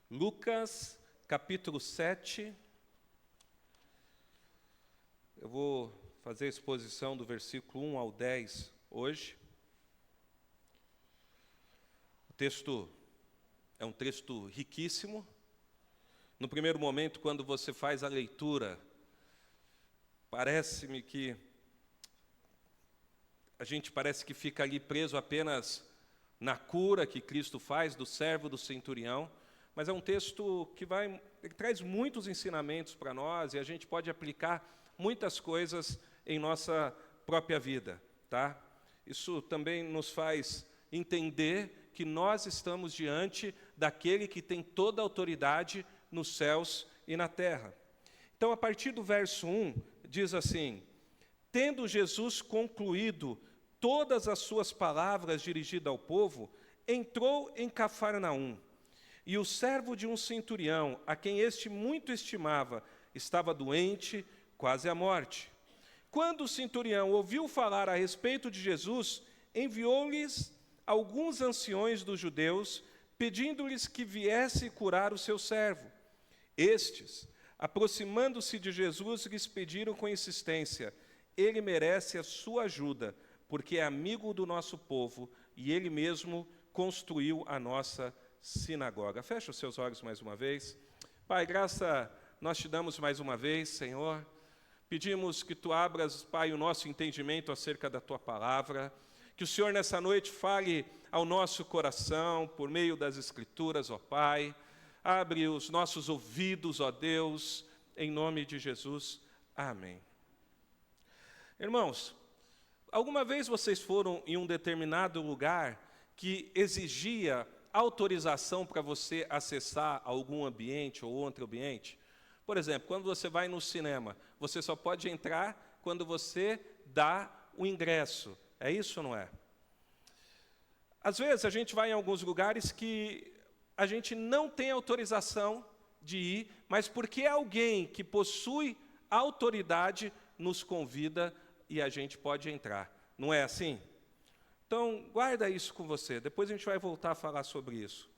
Lucas, capítulo 7. Eu vou fazer a exposição do versículo 1 ao 10 hoje. O texto é um texto riquíssimo. No primeiro momento, quando você faz a leitura, parece-me que a gente parece que fica ali preso apenas na cura que Cristo faz do servo do centurião, mas é um texto que ele traz muitos ensinamentos para nós e a gente pode aplicar muitas coisas em nossa própria vida, tá? Isso também nos faz entender que nós estamos diante daquele que tem toda a autoridade nos céus e na terra. Então, a partir do verso 1, diz assim: tendo Jesus concluído todas as suas palavras dirigidas ao povo, entrou em Cafarnaum. E o servo de um centurião, a quem este muito estimava, estava doente, quase à morte. Quando o centurião ouviu falar a respeito de Jesus, enviou-lhes alguns anciões dos judeus, pedindo-lhes que viesse curar o seu servo. Estes, aproximando-se de Jesus, lhes pediram com insistência: ele merece a sua ajuda, porque é amigo do nosso povo, e ele mesmo construiu a nossa sinagoga. Fecha os seus olhos mais uma vez. Pai, graça nós te damos mais uma vez, Senhor. Pedimos que tu abras, Pai, o nosso entendimento acerca da tua palavra, que o Senhor nessa noite fale ao nosso coração por meio das Escrituras, ó Pai. Abre os nossos ouvidos, ó Deus, em nome de Jesus. Amém. Irmãos, alguma vez vocês foram em um determinado lugar que exigia autorização para você acessar algum ambiente ou outro ambiente? Por exemplo, quando você vai no cinema, você só pode entrar quando você dá o ingresso. É isso ou não é? Às vezes a gente vai em alguns lugares que a gente não tem autorização de ir, mas porque alguém que possui autoridade nos convida e a gente pode entrar. Não é assim? Então, guarda isso com você. Depois a gente vai voltar a falar sobre isso.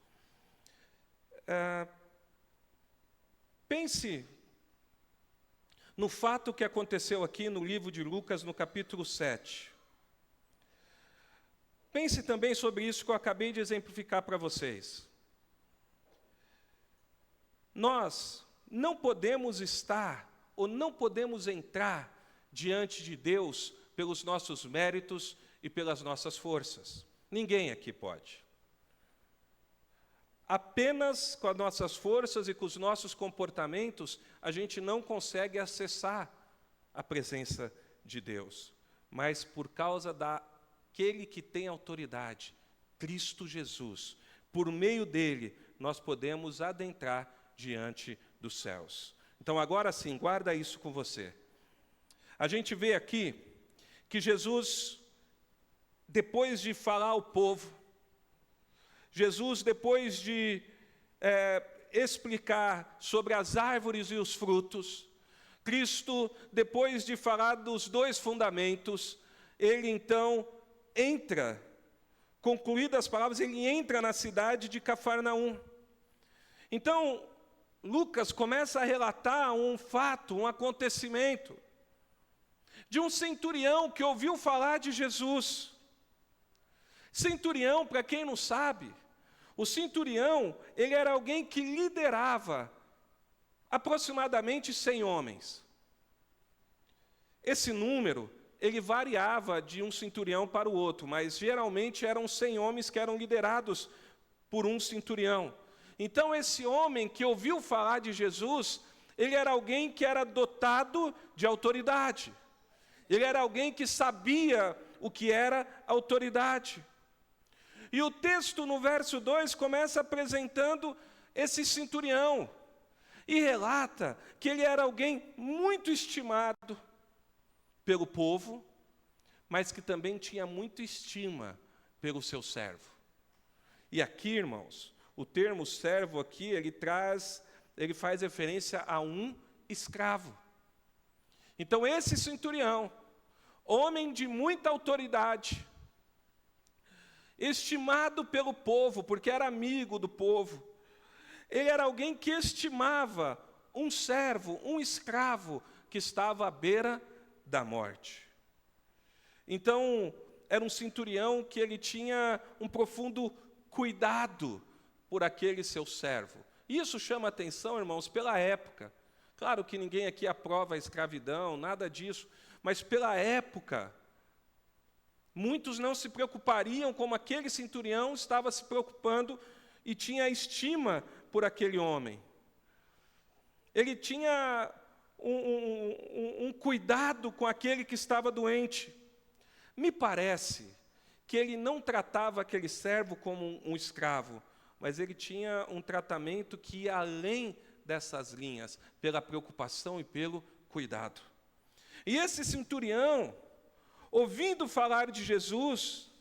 Pense no fato que aconteceu aqui no livro de Lucas, no capítulo 7. Pense também sobre isso que eu acabei de exemplificar para vocês. Nós não podemos estar ou não podemos entrar diante de Deus pelos nossos méritos e pelas nossas forças. Ninguém aqui pode. Apenas com as nossas forças e com os nossos comportamentos, a gente não consegue acessar a presença de Deus. Mas por causa daquele que tem autoridade, Cristo Jesus, por meio dele, nós podemos adentrar diante dos céus. Então agora sim, guarda isso com você. A gente vê aqui que Jesus, depois de falar ao povo, Jesus, depois de explicar sobre as árvores e os frutos, Cristo, depois de falar dos dois fundamentos, ele então entra, concluídas as palavras, ele entra na cidade de Cafarnaum. Então, Lucas começa a relatar um fato, um acontecimento, de um centurião que ouviu falar de Jesus. Centurião, para quem não sabe, o centurião, ele era alguém que liderava aproximadamente 100 homens. Esse número, ele variava de um centurião para o outro, mas geralmente eram 100 homens que eram liderados por um centurião. Então, esse homem que ouviu falar de Jesus, ele era alguém que era dotado de autoridade. Ele era alguém que sabia o que era autoridade. E o texto, no verso 2, começa apresentando esse centurião. E relata que ele era alguém muito estimado pelo povo, mas que também tinha muita estima pelo seu servo. E aqui, irmãos, o termo servo aqui, ele faz referência a um escravo. Então esse centurião, homem de muita autoridade, estimado pelo povo, porque era amigo do povo, Ele era alguém que estimava um servo, um escravo, que estava à beira da morte. Então, era um centurião que ele tinha um profundo cuidado por aquele seu servo. Isso chama atenção, irmãos, pela época. Claro que ninguém aqui aprova a escravidão, nada disso, mas pela época, muitos não se preocupariam como aquele centurião estava se preocupando e tinha estima por aquele homem. Ele tinha um cuidado com aquele que estava doente. Me parece que ele não tratava aquele servo como um escravo, mas ele tinha um tratamento que ia além dessas linhas, pela preocupação e pelo cuidado. E esse centurião, ouvindo falar de Jesus,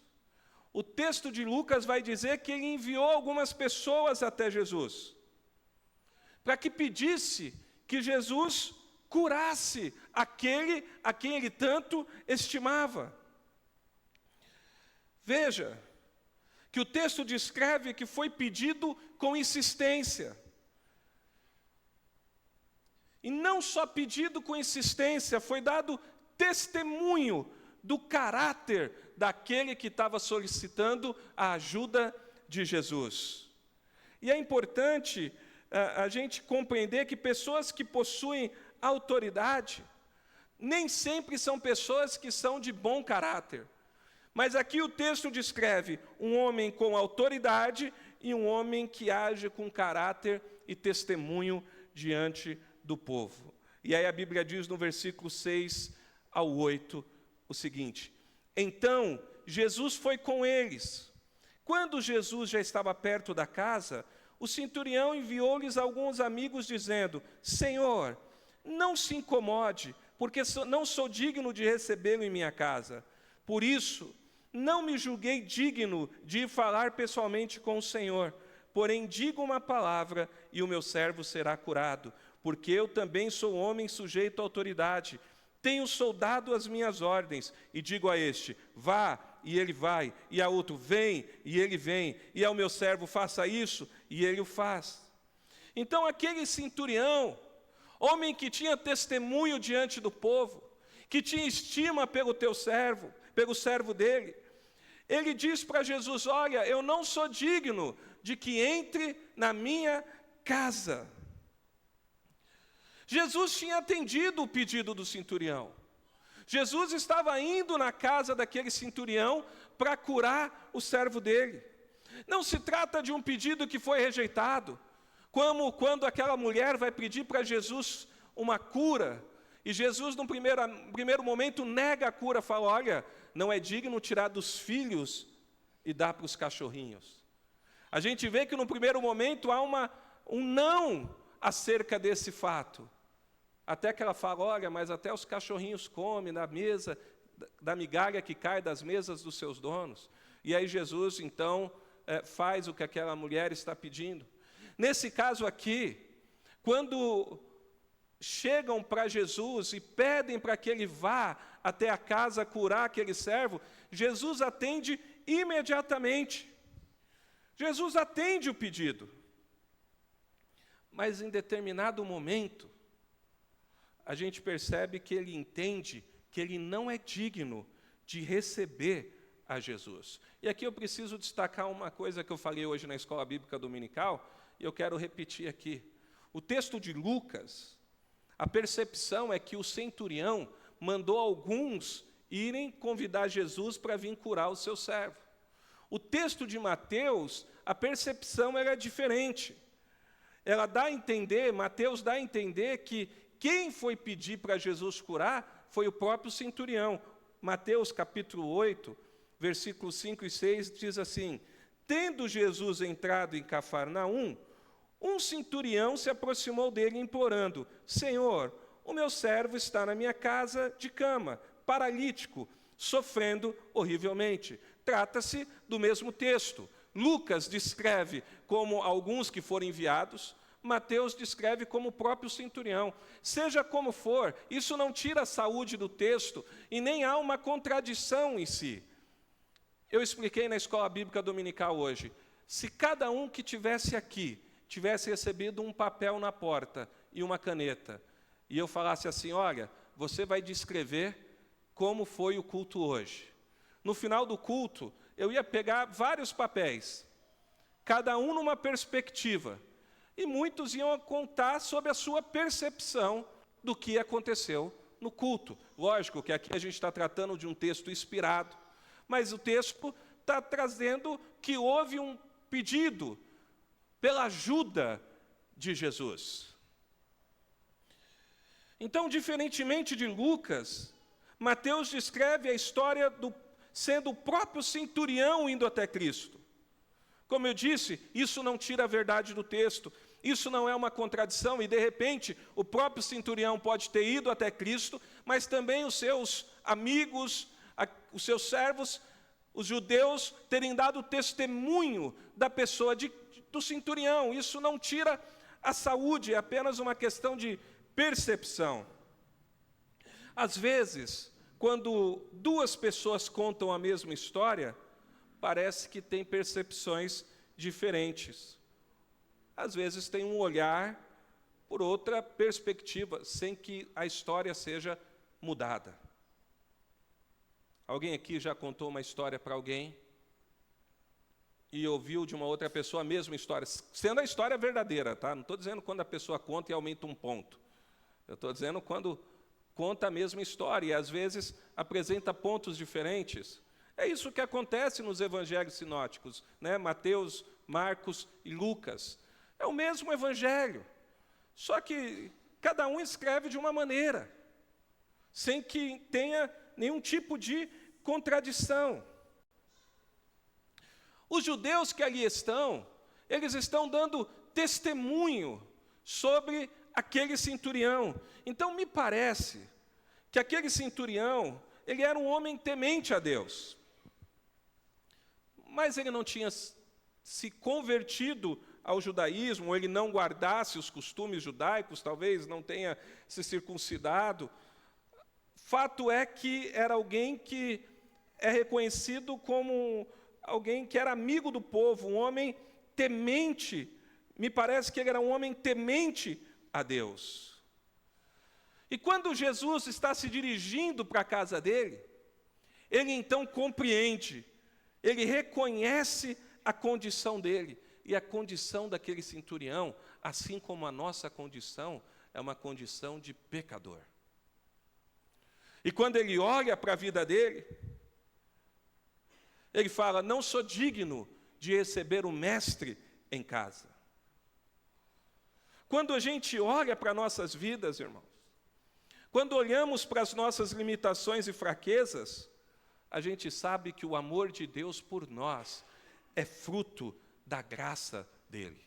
o texto de Lucas vai dizer que ele enviou algumas pessoas até Jesus, para que pedisse que Jesus curasse aquele a quem ele tanto estimava. Veja, que o texto descreve que foi pedido com insistência. E não só pedido com insistência, foi dado testemunho do caráter daquele que estava solicitando a ajuda de Jesus. E é importante a gente compreender que pessoas que possuem autoridade nem sempre são pessoas que são de bom caráter. Mas aqui o texto descreve um homem com autoridade e um homem que age com caráter e testemunho diante do povo. E aí a Bíblia diz no versículo 6 ao 8 o seguinte: então Jesus foi com eles. Quando Jesus já estava perto da casa, o centurião enviou-lhes alguns amigos dizendo: Senhor, não se incomode, porque não sou digno de recebê-lo em minha casa. Por isso, não me julguei digno de ir falar pessoalmente com o Senhor, porém digo uma palavra e o meu servo será curado, porque eu também sou homem sujeito à autoridade. Tenho soldado as minhas ordens, e digo a este, vá, e ele vai, e a outro, vem, e ele vem, e ao meu servo, faça isso, e ele o faz. Então aquele centurião, homem que tinha testemunho diante do povo, que tinha estima pelo teu servo, pelo servo dele, ele diz para Jesus: olha, eu não sou digno de que entre na minha casa. Jesus tinha atendido o pedido do centurião. Jesus estava indo na casa daquele centurião para curar o servo dele. Não se trata de um pedido que foi rejeitado, como quando aquela mulher vai pedir para Jesus uma cura, e Jesus, no primeiro momento, nega a cura, fala: olha, não é digno tirar dos filhos e dar para os cachorrinhos. A gente vê que no primeiro momento há um não acerca desse fato. Até que ela fala: olha, mas até os cachorrinhos comem na mesa, da migalha que cai das mesas dos seus donos. E aí Jesus, então, faz o que aquela mulher está pedindo. Nesse caso aqui, quando chegam para Jesus e pedem para que ele vá até a casa curar aquele servo, Jesus atende imediatamente. Jesus atende o pedido. Mas em determinado momento, a gente percebe que ele entende que ele não é digno de receber a Jesus. E aqui eu preciso destacar uma coisa que eu falei hoje na Escola Bíblica Dominical, e eu quero repetir aqui. O texto de Lucas, a percepção é que o centurião mandou alguns irem convidar Jesus para vir curar o seu servo. O texto de Mateus, a percepção era diferente. Ela dá a entender, Mateus dá a entender que quem foi pedir para Jesus curar foi o próprio centurião. Mateus capítulo 8, versículos 5 e 6 diz assim: tendo Jesus entrado em Cafarnaum, um centurião se aproximou dele implorando: Senhor, o meu servo está na minha casa de cama, paralítico, sofrendo horrivelmente. Trata-se do mesmo texto. Lucas descreve como alguns que foram enviados, Mateus descreve como o próprio centurião. Seja como for, isso não tira a saúde do texto e nem há uma contradição em si. Eu expliquei na Escola Bíblica Dominical hoje, se cada um que estivesse aqui tivesse recebido um papel na porta e uma caneta, e eu falasse assim: olha, você vai descrever como foi o culto hoje. No final do culto, eu ia pegar vários papéis, cada um numa perspectiva, e muitos iam contar sobre a sua percepção do que aconteceu no culto. Lógico que aqui a gente está tratando de um texto inspirado, mas o texto está trazendo que houve um pedido pela ajuda de Jesus. Então, diferentemente de Lucas, Mateus descreve a história sendo o próprio centurião indo até Cristo. Como eu disse, isso não tira a verdade do texto, isso não é uma contradição, e de repente o próprio centurião pode ter ido até Cristo, mas também os seus amigos, os seus servos, os judeus, terem dado testemunho da pessoa do centurião. Isso não tira a saúde, é apenas uma questão de percepção. Às vezes, quando duas pessoas contam a mesma história, parece que tem percepções diferentes. Às vezes tem um olhar por outra perspectiva, sem que a história seja mudada. Alguém aqui já contou uma história para alguém e ouviu de uma outra pessoa a mesma história, sendo a história verdadeira, tá? Não estou dizendo quando a pessoa conta e aumenta um ponto. Eu estou dizendo quando conta a mesma história e às vezes apresenta pontos diferentes. É isso que acontece nos evangelhos sinóticos, né? Mateus, Marcos e Lucas. É o mesmo evangelho, só que cada um escreve de uma maneira, sem que tenha nenhum tipo de contradição. Os judeus que ali estão, eles estão dando testemunho sobre aquele centurião. Então me parece que aquele centurião, ele era um homem temente a Deus, mas ele não tinha se convertido ao judaísmo, ou ele não guardasse os costumes judaicos, talvez não tenha se circuncidado. Fato é que era alguém que é reconhecido como alguém que era amigo do povo, um homem temente. Me parece que ele era um homem temente a Deus. E quando Jesus está se dirigindo para a casa dele, ele então compreende, ele reconhece a condição dele. E a condição daquele centurião, assim como a nossa condição, é uma condição de pecador. E quando ele olha para a vida dele, ele fala: não sou digno de receber o mestre em casa. Quando a gente olha para nossas vidas, irmãos, quando olhamos para as nossas limitações e fraquezas, a gente sabe que o amor de Deus por nós é fruto da graça dele.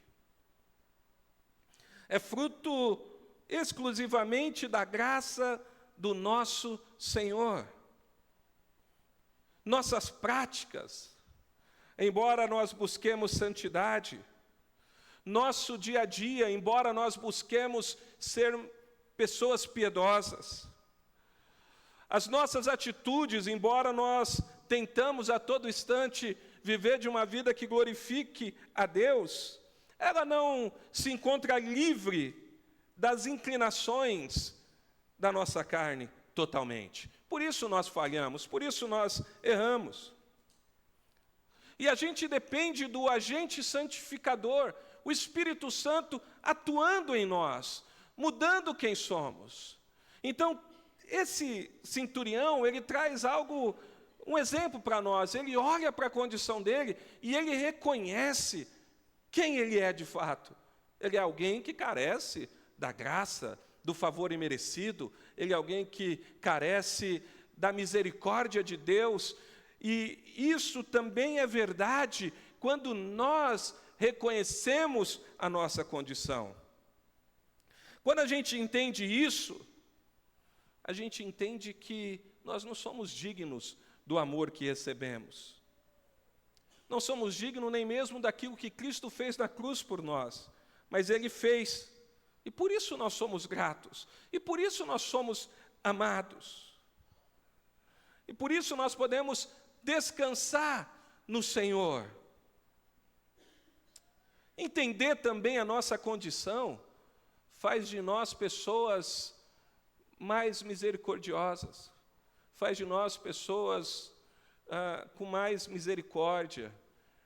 É fruto exclusivamente da graça do nosso Senhor. Nossas práticas, embora nós busquemos santidade, nosso dia a dia, embora nós busquemos ser pessoas piedosas, as nossas atitudes, embora nós tentamos a todo instante viver de uma vida que glorifique a Deus, ela não se encontra livre das inclinações da nossa carne totalmente. Por isso nós falhamos, por isso nós erramos. E a gente depende do agente santificador, o Espírito Santo atuando em nós, mudando quem somos. Então, esse centurião, ele traz um exemplo para nós. Ele olha para a condição dele e ele reconhece quem ele é de fato. Ele é alguém que carece da graça, do favor imerecido. Ele é alguém que carece da misericórdia de Deus. E isso também é verdade quando nós reconhecemos a nossa condição. Quando a gente entende isso, a gente entende que nós não somos dignos do amor que recebemos. Não somos dignos nem mesmo daquilo que Cristo fez na cruz por nós, mas Ele fez. E por isso nós somos gratos. E por isso nós somos amados. E por isso nós podemos descansar no Senhor. Entender também a nossa condição faz de nós pessoas mais misericordiosas, faz de nós pessoas com mais misericórdia,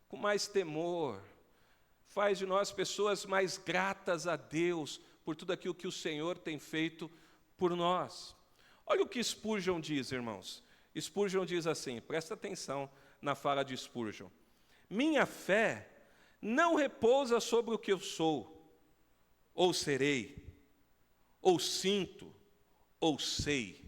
com mais temor, faz de nós pessoas mais gratas a Deus por tudo aquilo que o Senhor tem feito por nós. Olha o que Spurgeon diz, irmãos. Spurgeon diz assim, presta atenção na fala de Spurgeon. Minha fé não repousa sobre o que eu sou, ou serei, ou sinto, ou sei,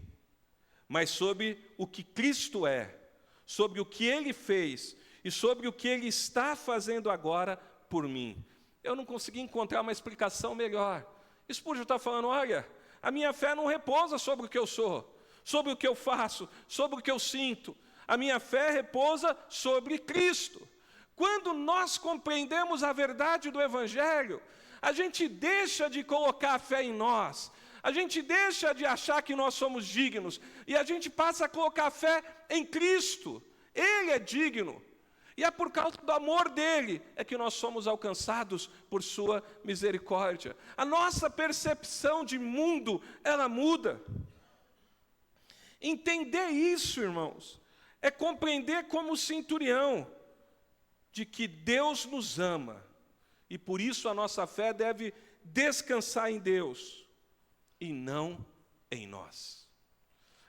mas sobre o que Cristo é, sobre o que Ele fez e sobre o que Ele está fazendo agora por mim. Eu não consegui encontrar uma explicação melhor. Spurgeon está falando, olha, a minha fé não repousa sobre o que eu sou, sobre o que eu faço, sobre o que eu sinto. A minha fé repousa sobre Cristo. Quando nós compreendemos a verdade do Evangelho, a gente deixa de colocar a fé em nós, a gente deixa de achar que nós somos dignos, e a gente passa a colocar a fé em Cristo. Ele é digno, e é por causa do amor dele é que nós somos alcançados por sua misericórdia. A nossa percepção de mundo, ela muda. Entender isso, irmãos, é compreender como o centurião, de que Deus nos ama, e por isso a nossa fé deve descansar em Deus, e não em nós.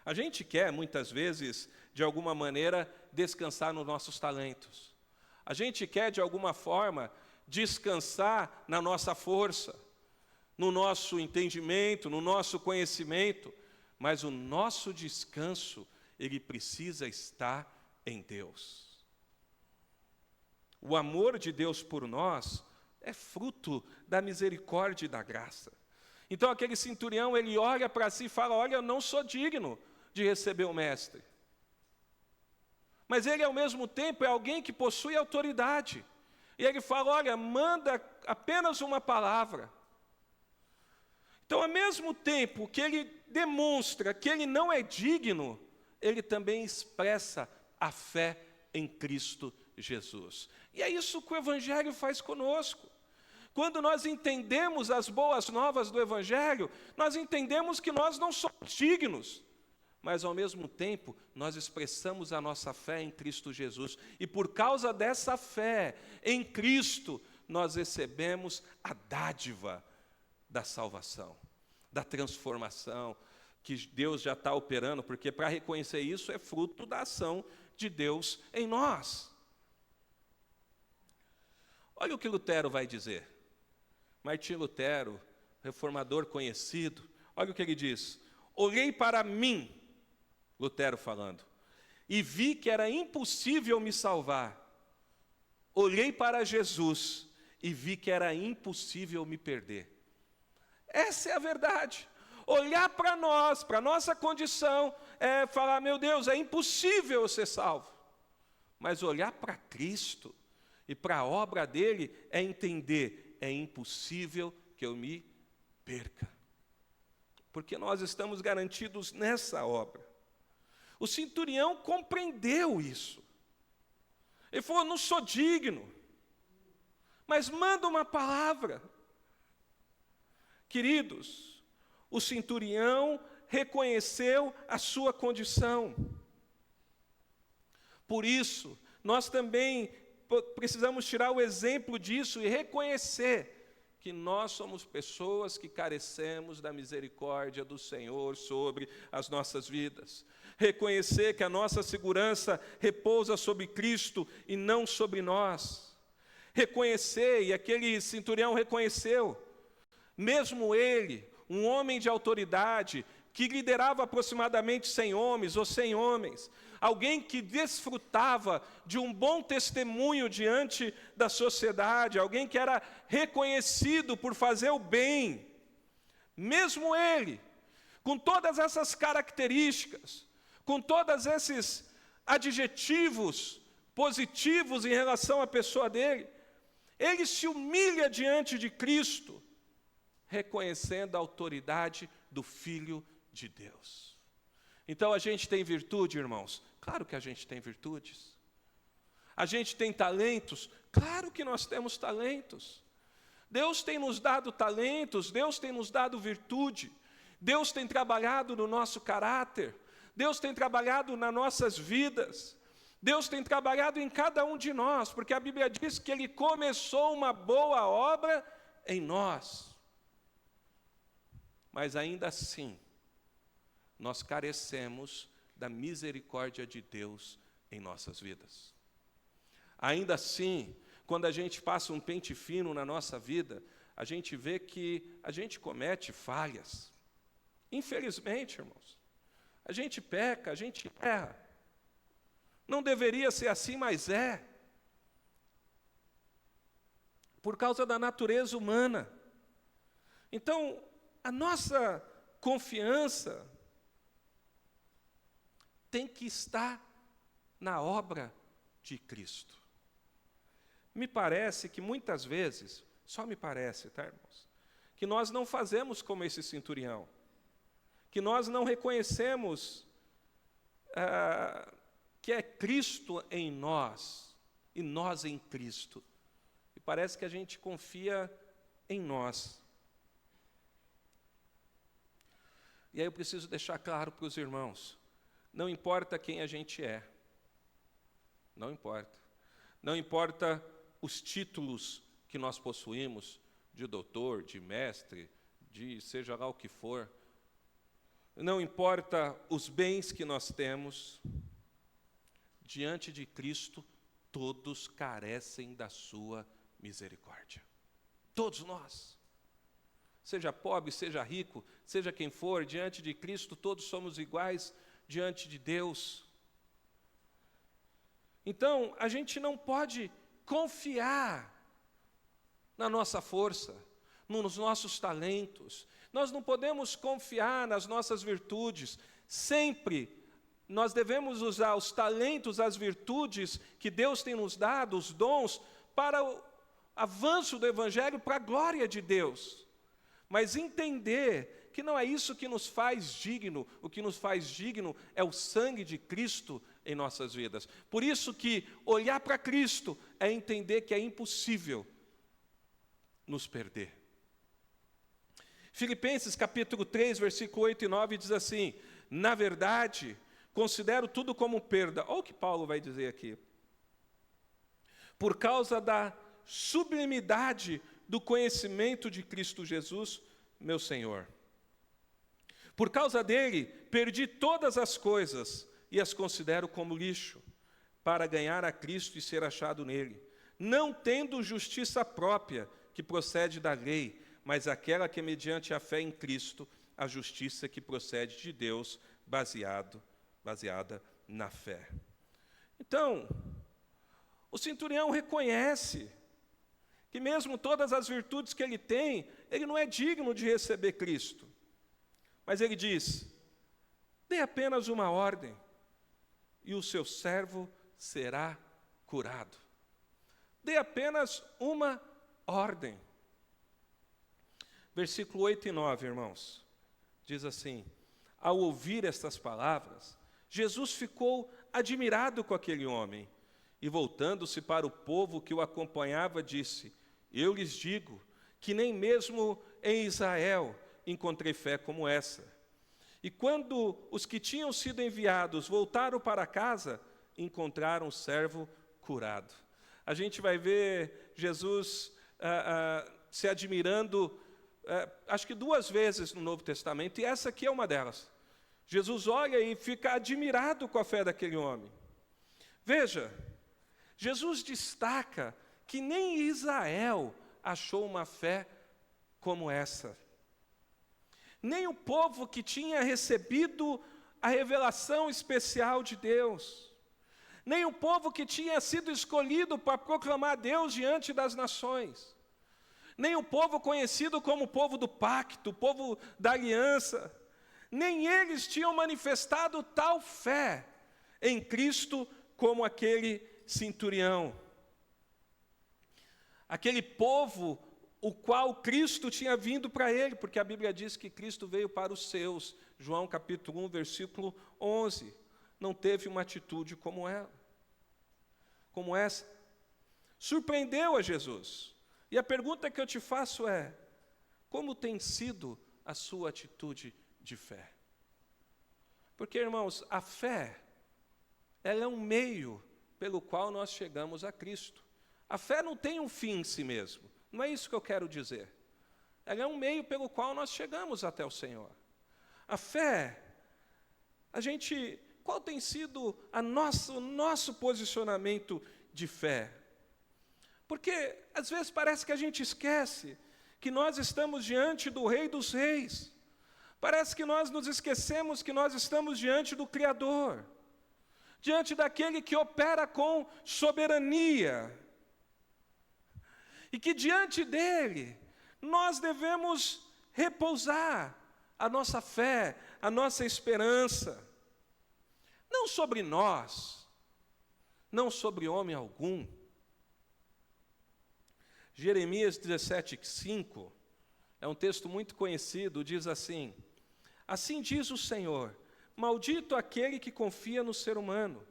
A gente quer, muitas vezes, de alguma maneira, descansar nos nossos talentos. A gente quer, de alguma forma, descansar na nossa força, no nosso entendimento, no nosso conhecimento, mas o nosso descanso, ele precisa estar em Deus. O amor de Deus por nós é fruto da misericórdia e da graça. Então aquele centurião, ele olha para si e fala, olha, eu não sou digno de receber o mestre. Mas ele, ao mesmo tempo, é alguém que possui autoridade. E ele fala, olha, manda apenas uma palavra. Então, ao mesmo tempo que ele demonstra que ele não é digno, ele também expressa a fé em Cristo Jesus. E é isso que o Evangelho faz conosco. Quando nós entendemos as boas novas do Evangelho, nós entendemos que nós não somos dignos, mas ao mesmo tempo nós expressamos a nossa fé em Cristo Jesus. E por causa dessa fé em Cristo, nós recebemos a dádiva da salvação, da transformação, que Deus já está operando, porque para reconhecer isso é fruto da ação de Deus em nós. Olha o que Lutero vai dizer. Martinho Lutero, reformador conhecido, olha o que ele diz. Olhei para mim, Lutero falando, e vi que era impossível me salvar. Olhei para Jesus e vi que era impossível me perder. Essa é a verdade. Olhar para nós, para a nossa condição, é falar, meu Deus, é impossível eu ser salvo. Mas olhar para Cristo e para a obra dele é entender, é impossível que eu me perca. Porque nós estamos garantidos nessa obra. O centurião compreendeu isso. Ele falou, não sou digno, mas manda uma palavra. Queridos, o centurião reconheceu a sua condição. Por isso, nós também precisamos tirar o exemplo disso e reconhecer que nós somos pessoas que carecemos da misericórdia do Senhor sobre as nossas vidas. Reconhecer que a nossa segurança repousa sobre Cristo e não sobre nós. Reconhecer, e aquele centurião reconheceu, mesmo ele, um homem de autoridade, que liderava aproximadamente 100 homens ou 100 homens, alguém que desfrutava de um bom testemunho diante da sociedade, alguém que era reconhecido por fazer o bem, mesmo ele, com todas essas características, com todos esses adjetivos positivos em relação à pessoa dele, ele se humilha diante de Cristo, reconhecendo a autoridade do Filho de Deus. Então a gente tem virtude, irmãos? Claro que a gente tem virtudes. A gente tem talentos? Claro que nós temos talentos. Deus tem nos dado talentos, Deus tem nos dado virtude, Deus tem trabalhado no nosso caráter, Deus tem trabalhado nas nossas vidas, Deus tem trabalhado em cada um de nós, porque a Bíblia diz que Ele começou uma boa obra em nós. Mas ainda assim, nós carecemos da misericórdia de Deus em nossas vidas. Ainda assim, quando a gente passa um pente fino na nossa vida, a gente vê que a gente comete falhas. Infelizmente, irmãos, a gente peca, a gente erra. Não deveria ser assim, mas é. Por causa da natureza humana. Então, a nossa confiança tem que estar na obra de Cristo. Me parece que muitas vezes, só me parece, tá, irmãos, que nós não fazemos como esse centurião, que nós não reconhecemos que é Cristo em nós e nós em Cristo. E parece que a gente confia em nós. E aí eu preciso deixar claro para os irmãos, não importa quem a gente é, não importa. Não importa os títulos que nós possuímos, de doutor, de mestre, de seja lá o que for. Não importa os bens que nós temos, diante de Cristo, todos carecem da sua misericórdia. Todos nós. Seja pobre, seja rico, seja quem for, diante de Cristo, todos somos iguais diante de Deus. Então, a gente não pode confiar na nossa força, nos nossos talentos. Nós não podemos confiar nas nossas virtudes. Sempre nós devemos usar os talentos, as virtudes que Deus tem nos dado, os dons, para o avanço do Evangelho, para a glória de Deus. Mas entender que não é isso que nos faz digno, o que nos faz digno é o sangue de Cristo em nossas vidas. Por isso que olhar para Cristo é entender que é impossível nos perder. Filipenses capítulo 3, versículo 8 e 9 diz assim: na verdade, considero tudo como perda. Olha o que Paulo vai dizer aqui. Por causa da sublimidade do conhecimento de Cristo Jesus, meu Senhor. Por causa dele, perdi todas as coisas e as considero como lixo, para ganhar a Cristo e ser achado nele, não tendo justiça própria, que procede da lei, mas aquela que é mediante a fé em Cristo, a justiça que procede de Deus, baseada na fé. Então, o centurião reconhece que mesmo todas as virtudes que ele tem, ele não é digno de receber Cristo. Mas ele diz: dê apenas uma ordem, e o seu servo será curado. Dê apenas uma ordem. Versículo 8 e 9, irmãos, diz assim: ao ouvir estas palavras, Jesus ficou admirado com aquele homem, e voltando-se para o povo que o acompanhava, disse: eu lhes digo que nem mesmo em Israel encontrei fé como essa. E quando os que tinham sido enviados voltaram para casa, encontraram o servo curado. A gente vai ver Jesus se admirando, acho que 2 vezes no Novo Testamento, e essa aqui é uma delas. Jesus olha e fica admirado com a fé daquele homem. Veja, Jesus destaca que nem Israel achou uma fé como essa. Nem o povo que tinha recebido a revelação especial de Deus. Nem o povo que tinha sido escolhido para proclamar Deus diante das nações. Nem o povo conhecido como o povo do pacto, o povo da aliança. Nem eles tinham manifestado tal fé em Cristo como aquele centurião. Aquele povo o qual Cristo tinha vindo para ele, porque a Bíblia diz que Cristo veio para os seus. João capítulo 1, versículo 11. Não teve uma atitude como essa. Surpreendeu a Jesus. E a pergunta que eu te faço é: como tem sido a sua atitude de fé? Porque, irmãos, a fé, ela é um meio pelo qual nós chegamos a Cristo. A fé não tem um fim em si mesmo, não é isso que eu quero dizer. Ela é um meio pelo qual nós chegamos até o Senhor. A fé, qual tem sido o nosso posicionamento de fé? Porque, às vezes, parece que a gente esquece que nós estamos diante do Rei dos Reis. Parece que nós nos esquecemos que nós estamos diante do Criador, diante daquele que opera com soberania. E que diante dele, nós devemos repousar a nossa fé, a nossa esperança. Não sobre nós, não sobre homem algum. Jeremias 17:5 é um texto muito conhecido, diz assim: assim diz o Senhor, maldito aquele que confia no ser humano,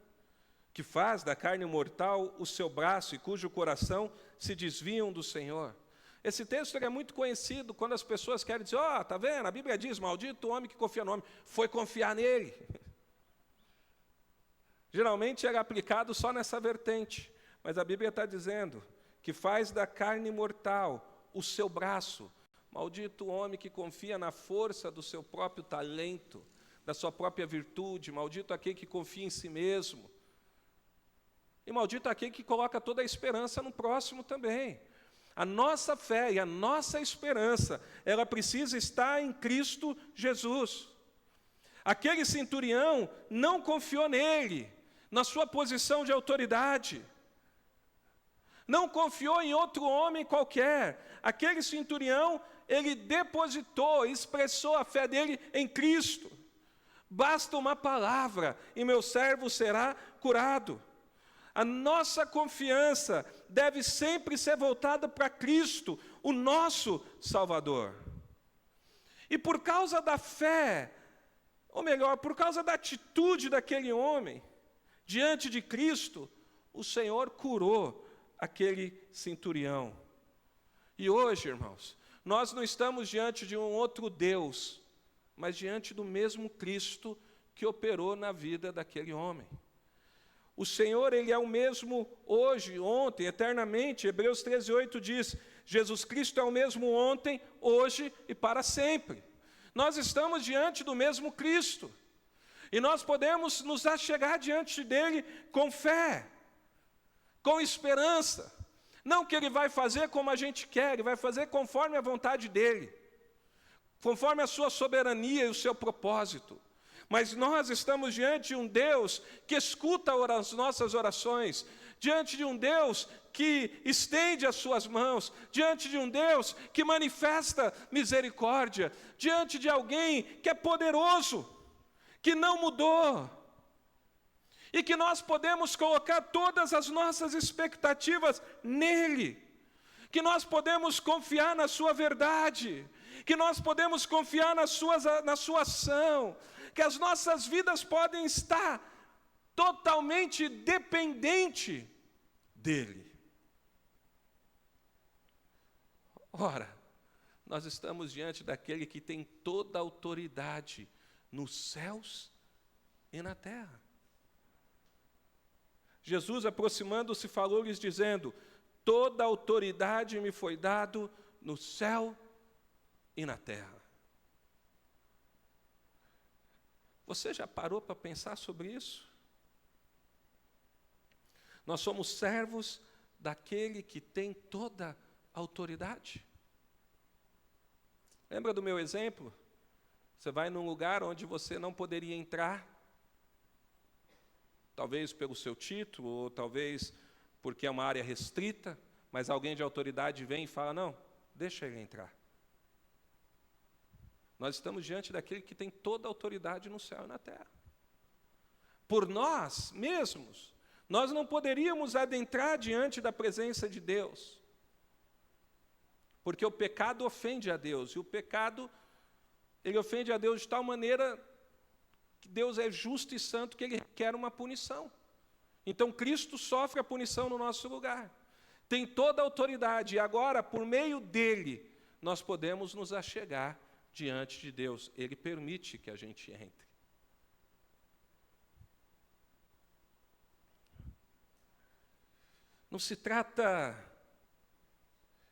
que faz da carne mortal o seu braço e cujo coração se desviam do Senhor. Esse texto é muito conhecido quando as pessoas querem dizer: tá vendo, a Bíblia diz, maldito o homem que confia no homem, foi confiar nele. Geralmente era aplicado só nessa vertente, mas a Bíblia está dizendo que faz da carne mortal o seu braço. Maldito o homem que confia na força do seu próprio talento, da sua própria virtude, maldito aquele que confia em si mesmo. E maldito aquele que coloca toda a esperança no próximo também. A nossa fé e a nossa esperança, ela precisa estar em Cristo Jesus. Aquele centurião não confiou nele, na sua posição de autoridade. Não confiou em outro homem qualquer. Aquele centurião, ele depositou, expressou a fé dele em Cristo. Basta uma palavra e meu servo será curado. A nossa confiança deve sempre ser voltada para Cristo, o nosso Salvador. E por causa da fé, ou melhor, por causa da atitude daquele homem, diante de Cristo, o Senhor curou aquele centurião. E hoje, irmãos, nós não estamos diante de um outro Deus, mas diante do mesmo Cristo que operou na vida daquele homem. O Senhor, Ele é o mesmo hoje, ontem, eternamente. Hebreus 13:8 diz, Jesus Cristo é o mesmo ontem, hoje e para sempre. Nós estamos diante do mesmo Cristo. E nós podemos nos achegar diante dEle com fé, com esperança. Não que Ele vai fazer como a gente quer, Ele vai fazer conforme a vontade dEle, conforme a sua soberania e o seu propósito. Mas nós estamos diante de um Deus que escuta as nossas orações, diante de um Deus que estende as suas mãos, diante de um Deus que manifesta misericórdia, diante de alguém que é poderoso, que não mudou, e que nós podemos colocar todas as nossas expectativas nele, que nós podemos confiar na sua verdade, que nós podemos confiar na sua ação, que as nossas vidas podem estar totalmente dependentes dele. Ora, nós estamos diante daquele que tem toda a autoridade nos céus e na terra. Jesus, aproximando-se, falou-lhes dizendo, toda a autoridade me foi dado no céu e na terra. Você já parou para pensar sobre isso? Nós somos servos daquele que tem toda a autoridade. Lembra do meu exemplo? Você vai num lugar onde você não poderia entrar, talvez pelo seu título, ou talvez porque é uma área restrita, mas alguém de autoridade vem e fala, não, deixa ele entrar. Nós estamos diante daquele que tem toda a autoridade no céu e na terra. Por nós mesmos, nós não poderíamos adentrar diante da presença de Deus, porque o pecado ofende a Deus, e o pecado, ele ofende a Deus de tal maneira que Deus é justo e santo que Ele requer uma punição. Então Cristo sofre a punição no nosso lugar. tem toda a autoridade, e agora, por meio dele, nós podemos nos achegar diante de Deus. Ele permite que a gente entre. Não se trata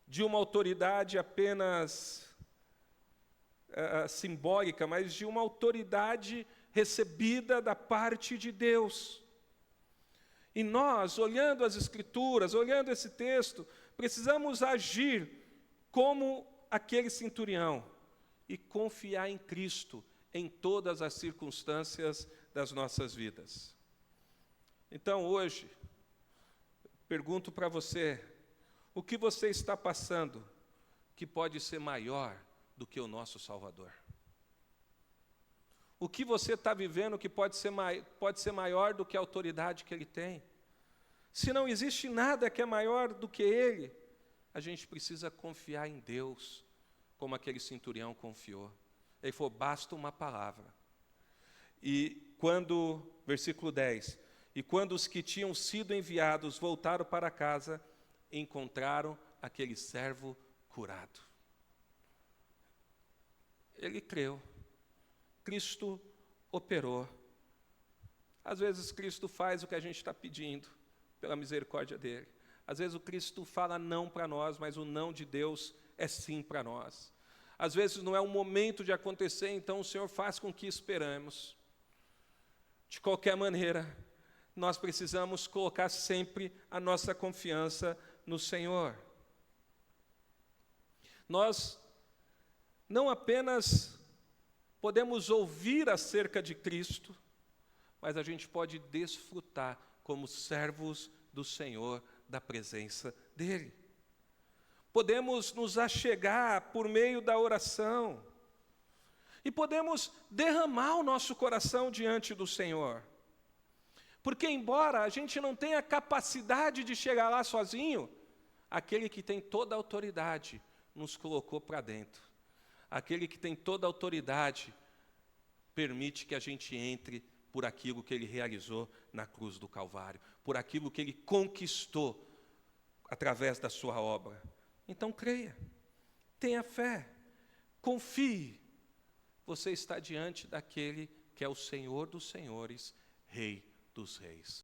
de uma autoridade apenas simbólica, mas de uma autoridade recebida da parte de Deus. E nós, olhando as Escrituras, olhando esse texto, precisamos agir como aquele centurião e confiar em Cristo em todas as circunstâncias das nossas vidas. Então, hoje, pergunto para você, o que você está passando que pode ser maior do que o nosso Salvador? O que você está vivendo que pode ser maior do que a autoridade que Ele tem? Se não existe nada que é maior do que Ele, a gente precisa confiar em Deus, como aquele centurião confiou. Ele falou, basta uma palavra. Versículo 10, e quando os que tinham sido enviados voltaram para casa, encontraram aquele servo curado. Ele creu. Cristo operou. Às vezes Cristo faz o que a gente está pedindo, pela misericórdia dele. Às vezes o Cristo fala não para nós, mas o não de Deus é sim para nós. Às vezes não é o momento de acontecer, então o Senhor faz com que esperamos. De qualquer maneira, nós precisamos colocar sempre a nossa confiança no Senhor. Nós não apenas podemos ouvir acerca de Cristo, mas a gente pode desfrutar como servos do Senhor, da presença dEle. Podemos nos achegar por meio da oração, e podemos derramar o nosso coração diante do Senhor. Porque embora a gente não tenha capacidade de chegar lá sozinho, aquele que tem toda a autoridade nos colocou para dentro. Aquele que tem toda a autoridade permite que a gente entre por aquilo que Ele realizou na cruz do Calvário, por aquilo que Ele conquistou através da sua obra. Então creia, tenha fé, confie. Você está diante daquele que é o Senhor dos senhores, Rei dos reis.